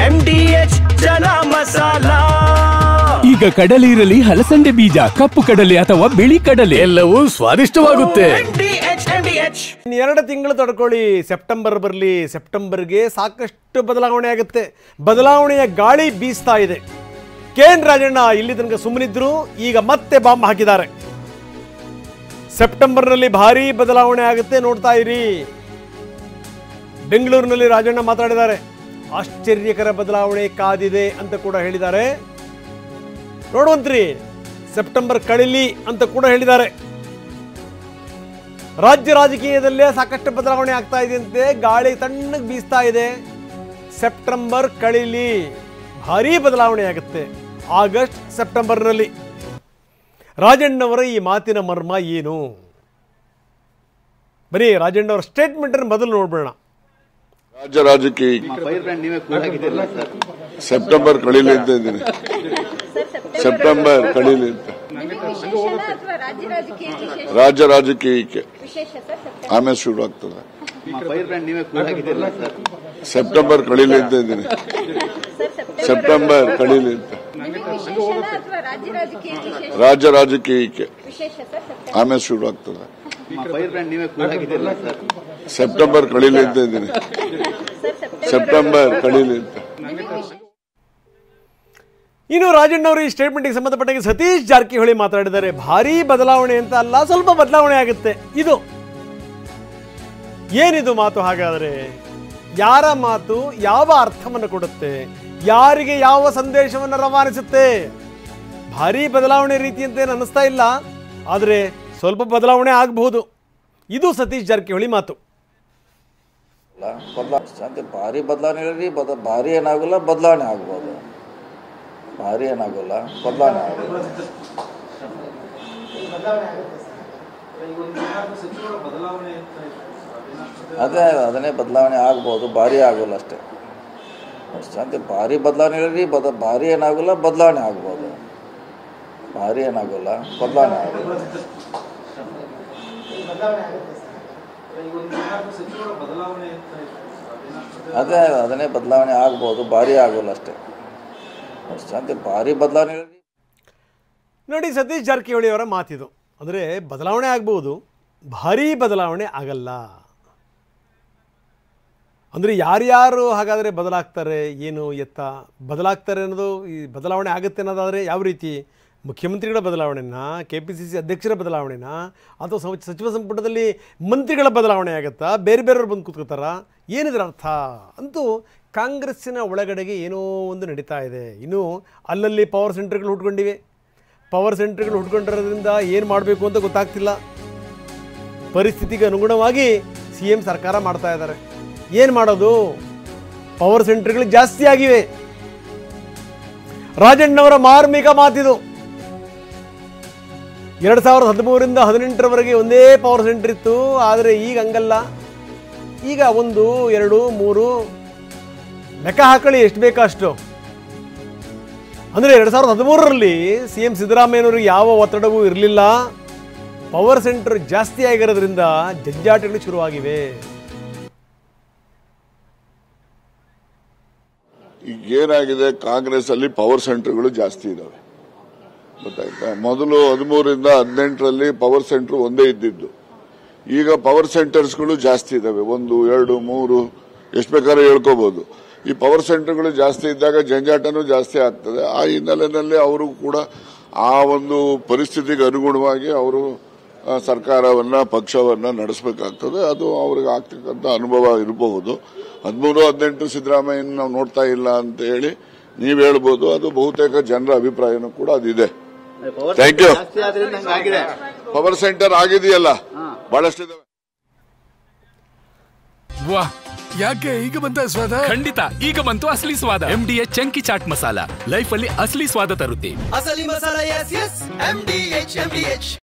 MDH ಜನ ಮಸಾಲ. ಈಗ ಕಡಲೆ ಇರಲಿ, ಹಲಸಂದೆ ಬೀಜ, ಕಪ್ಪು ಕಡಲೆ ಅಥವಾ ಬಿಳಿ ಕಡಲೆ, ಎಲ್ಲವೂ ಸ್ವಾದಿಷ್ಟವಾಗುತ್ತೆ. ಎರಡು ತಿಂಗಳು ತಡ್ಕೊಳ್ಳಿ, ಸೆಪ್ಟೆಂಬರ್ ಬರಲಿ. ಸೆಪ್ಟೆಂಬರ್ಗೆ ಸಾಕಷ್ಟು ಬದಲಾವಣೆ ಆಗುತ್ತೆ. ಬದಲಾವಣೆಯ ಗಾಳಿ ಬೀಸ್ತಾ ಇದೆ. KN ರಾಜಣ್ಣ ಇಲ್ಲಿ ತನಕ ಸುಮ್ಮನಿದ್ರು, ಈಗ ಮತ್ತೆ ಬಾಂಬ್ ಹಾಕಿದ್ದಾರೆ. ಸೆಪ್ಟೆಂಬರ್ನಲ್ಲಿ ಭಾರೀ ಬದಲಾವಣೆ ಆಗುತ್ತೆ, ನೋಡ್ತಾ ಇರಿ. ಬೆಂಗಳೂರಿನಲ್ಲಿ ರಾಜಣ್ಣ ಮಾತಾಡಿದ್ದಾರೆ. ಆಶ್ಚರ್ಯಕರ ಬದಲಾವಣೆ ಕಾದಿದೆ ಅಂತ ಕೂಡ ಹೇಳಿದ್ದಾರೆ. ನೋಡುವಂತ್ರಿ, ಸೆಪ್ಟೆಂಬರ್ ಕಳಿಲಿ ಅಂತ ಕೂಡ ಹೇಳಿದ್ದಾರೆ. ರಾಜ್ಯ ರಾಜಕೀಯದಲ್ಲೇ ಸಾಕಷ್ಟು ಬದಲಾವಣೆ ಆಗ್ತಾ ಇದೆ ಅಂತೆ. ಗಾಳಿ ತಣ್ಣಗೆ ಬೀಸ್ತಾ ಇದೆ. ಸೆಪ್ಟೆಂಬರ್ ಕಳಿಲಿ, ಭಾರೀ ಬದಲಾವಣೆ ಆಗುತ್ತೆ ಆಗಸ್ಟ್ ಸೆಪ್ಟೆಂಬರ್ನಲ್ಲಿ. ರಾಜಣ್ಣವರ ಈ ಮಾತಿನ ಮರ್ಮ ಏನು? ಬರೀ ರಾಜಣ್ಣವರ ಸ್ಟೇಟ್ಮೆಂಟ್ ಅನ್ನು ಮೊದಲು ನೋಡ್ಬೇಡ. ರಾಜ್ಯ ರಾಜಕೀಯ ಸೆಪ್ಟೆಂಬರ್ ಕಳೀಲಿ ಅಂತ ಇದ್ದೀನಿ. ಸೆಪ್ಟೆಂಬರ್ ಕಳೀಲಿ ಅಂತ ರಾಜ್ಯ ರಾಜಕೀಯಕ್ಕೆ ಆಮೇಲೆ ಶುರು ಆಗ್ತದೆ. ಸೆಪ್ಟೆಂಬರ್ ಕಳೀಲಿ ಅಂತ ಇದ್ದೀನಿ. ಸೆಪ್ಟೆಂಬರ್ ಕಳೀಲಿ ಅಂತ ರಾಜ್ಯ ರಾಜಕೀಯಕ್ಕೆ ಆಮೇಲೆ ಶುರು ಆಗ್ತದೆ. ಸೆಪ್ಟೆಂಬರ್ ಕಳೀಲಿ ಅಂತ ಇದ್ದೀನಿ. ಸೆಪ್ಟೆಂಬರ್ ಕಳೀಲಿ ಅಂತ. ಇನ್ನು ರಾಜಣ್ಣವರು ಈ ಸ್ಟೇಟ್ಮೆಂಟ್ಗೆ ಸಂಬಂಧಪಟ್ಟಾಗ ಸತೀಶ್ ಜಾರಕಿಹೊಳಿ ಮಾತಾಡಿದ್ದಾರೆ. ಭಾರೀ ಬದಲಾವಣೆ ಅಂತ ಅಲ್ಲ, ಸ್ವಲ್ಪ ಬದಲಾವಣೆ ಆಗುತ್ತೆ. ಇದು ಏನಿದು ಮಾತು? ಹಾಗಾದರೆ ಯಾರ ಮಾತು ಯಾವ ಅರ್ಥವನ್ನು ಕೊಡುತ್ತೆ? ಯಾರಿಗೆ ಯಾವ ಸಂದೇಶವನ್ನು ರವಾನಿಸುತ್ತೆ? ಭಾರೀ ಬದಲಾವಣೆ ರೀತಿಯಂತೆ ಅನ್ನಿಸ್ತಾ ಇಲ್ಲ, ಆದರೆ ಸ್ವಲ್ಪ ಬದಲಾವಣೆ ಆಗಬಹುದು. ಇದು ಸತೀಶ್ ಜಾರಕಿಹೊಳಿ ಮಾತು. ಭಾರಿ ಬದಲಾವಣೆ ಇರಲಿ, ಭಾರಿ ಏನಾಗಲ್ಲ, ಬದಲಾವಣೆ ಆಗ್ಬೋದು. ಭಾರಿ ಏನಾಗಲ್ಲ, ಬದಲಾವಣೆ ಆಗೋಲ್ಲ. ಅದನ್ನೇ ಬದಲಾವಣೆ ಆಗ್ಬೋದು, ಭಾರಿ ಆಗೋಲ್ಲ ಅಷ್ಟೇ. ಶಾಂತಿ ಭಾರಿ ಬದಲಾವಣೆ ಇರಲಿ, ಭಾರಿ ಏನಾಗಲ್ಲ, ಬದಲಾವಣೆ ಆಗ್ಬೋದು. ಭಾರಿ ಏನಾಗಲ್ಲ, ಬದಲಾವಣೆ ಆಗೋಲ್ಲ. ಅದನ್ನೇ ಬದಲಾವಣೆ ಆಗ್ಬೋದು, ಭಾರಿ ಆಗೋಲ್ಲ ಅಷ್ಟೇ. ಶಾಂತಿ ಭಾರಿ ಬದಲಾವಣೆ ಇರಲಿ. ನೋಡಿ, ಸತೀಶ್ ಜಾರಕಿಹೊಳಿ ಅವರ ಮಾತಿದು. ಅಂದರೆ ಬದಲಾವಣೆ ಆಗ್ಬೋದು, ಭಾರೀ ಬದಲಾವಣೆ ಆಗಲ್ಲ. ಅಂದರೆ ಯಾರ್ಯಾರು ಹಾಗಾದರೆ ಬದಲಾಗ್ತಾರೆ, ಏನು ಎತ್ತ ಬದಲಾಗ್ತಾರೆ ಅನ್ನೋದು, ಈ ಬದಲಾವಣೆ ಆಗುತ್ತೆ ಅನ್ನೋದಾದರೆ ಯಾವ ರೀತಿ? ಮುಖ್ಯಮಂತ್ರಿಗಳ ಬದಲಾವಣೆನ, KPCC ಅಧ್ಯಕ್ಷರ ಬದಲಾವಣೆನ, ಅಥವಾ ಸಚಿವ ಸಂಪುಟದಲ್ಲಿ ಮಂತ್ರಿಗಳ ಬದಲಾವಣೆ ಆಗುತ್ತಾ? ಬೇರೆ ಬೇರೆಯವ್ರು ಬಂದು ಕೂತ್ಕೋತಾರ? ಏನಿದ್ರ ಅರ್ಥ? ಅಂತೂ ಕಾಂಗ್ರೆಸ್ಸಿನ ಒಳಗಡೆಗೆ ಏನೋ ಒಂದು ನಡೀತಾ ಇದೆ. ಇನ್ನು ಅಲ್ಲಲ್ಲಿ ಪವರ್ ಸೆಂಟರ್ಗಳು ಹುಟ್ಕೊಂಡಿವೆ. ಪವರ್ ಸೆಂಟರ್ಗಳು ಹುಟ್ಕೊಂಡಿರೋದ್ರಿಂದ ಏನು ಮಾಡಬೇಕು ಅಂತ ಗೊತ್ತಾಗ್ತಿಲ್ಲ. ಪರಿಸ್ಥಿತಿಗೆ ಅನುಗುಣವಾಗಿ CM ಸರ್ಕಾರ ಮಾಡ್ತಾ ಇದ್ದಾರೆ. ಏನು ಮಾಡೋದು? ಪವರ್ ಸೆಂಟರ್ಗಳು ಜಾಸ್ತಿ ಆಗಿವೆ. ರಾಜಣ್ಣವರ ಮಾರ್ಮಿಕ ಮಾತಿದು. 2013ರಿಂದ 2018ರವರೆಗೆ ಒಂದೇ ಪವರ್ ಸೆಂಟರ್ ಇತ್ತು. ಆದರೆ ಈಗ ಹಂಗಲ್ಲ. ಈಗ 1, 2, 3 ಲೆಕ್ಕ ಹಾಕೊಳ್ಳಿ, ಎಷ್ಟು ಬೇಕಾ ಅಷ್ಟು. ಅಂದರೆ 2013ರಲ್ಲಿ CM ಸಿದ್ದರಾಮಯ್ಯನವರಿಗೆ ಯಾವ ಒತ್ತಡವೂ ಇರಲಿಲ್ಲ. ಪವರ್ ಸೆಂಟರ್ ಜಾಸ್ತಿ ಆಗಿರೋದ್ರಿಂದ ಜಂಜಾಟಗಳು ಶುರುವಾಗಿವೆ. ಈಗ ಏನಾಗಿದೆ, ಕಾಂಗ್ರೆಸ್ ಅಲ್ಲಿ ಪವರ್ ಸೆಂಟರ್ಗಳು ಜಾಸ್ತಿ ಇದಾವೆ, ಗೊತ್ತಾಯ್ತಾ? ಮೊದಲು 13ರಿಂದ 18ರಲ್ಲಿ ಪವರ್ ಸೆಂಟರ್ ಒಂದೇ ಇದ್ದಿದ್ದು. ಈಗ ಪವರ್ ಸೆಂಟರ್ಸ್ಗಳು ಜಾಸ್ತಿ ಇದಾವೆ. 1, 2, 3 ಎಷ್ಟು ಬೇಕಾದ್ರೂ ಹೇಳ್ಕೋಬಹುದು. ಈ ಪವರ್ ಸೆಂಟರ್ಗಳು ಜಾಸ್ತಿ ಇದ್ದಾಗ ಜಂಜಾಟನೂ ಜಾಸ್ತಿ ಆಗ್ತದೆ. ಆ ಹಿನ್ನೆಲೆಯಲ್ಲಿ ಅವರು ಕೂಡ ಆ ಒಂದು ಪರಿಸ್ಥಿತಿಗೆ ಅನುಗುಣವಾಗಿ ಅವರು ಸರ್ಕಾರವನ್ನ, ಪಕ್ಷವನ್ನ ನಡೆಸಬೇಕಾಗ್ತದೆ. ಅದು ಅವ್ರಿಗೆ ಆಗ್ತಕ್ಕಂಥ ಅನುಭವ ಇರಬಹುದು. 13, 18 ಸಿದ್ದರಾಮಯ್ಯನ ನಾವು ನೋಡ್ತಾ ಇಲ್ಲ ಅಂತ ಹೇಳಿ ನೀವ್ ಹೇಳ್ಬೋದು. ಅದು ಬಹುತೇಕ ಜನರ ಅಭಿಪ್ರಾಯನೂ ಕೂಡ ಅದಿದೆ. Thank you. ಪವರ್ ಸೆಂಟರ್ ಆಗಿದೆಯಲ್ಲ, ಬಹಳಷ್ಟಿದೆ. ವಾ, ಯಾಕೆ ಈಗ ಬಂತ ಸ್ವಾದ? ಖಂಡಿತ ಈಗ ಬಂತು ಅಸಲಿ ಸ್ವಾದ. MDH chunky chaat masala life ಅಲ್ಲಿ ಅಸಲಿ ಸ್ವಾದ ತರುತ್ತೆ. ಅಸಲಿ ಮಸಾಲ, ಎಸ್ ಎಸ್ MDH.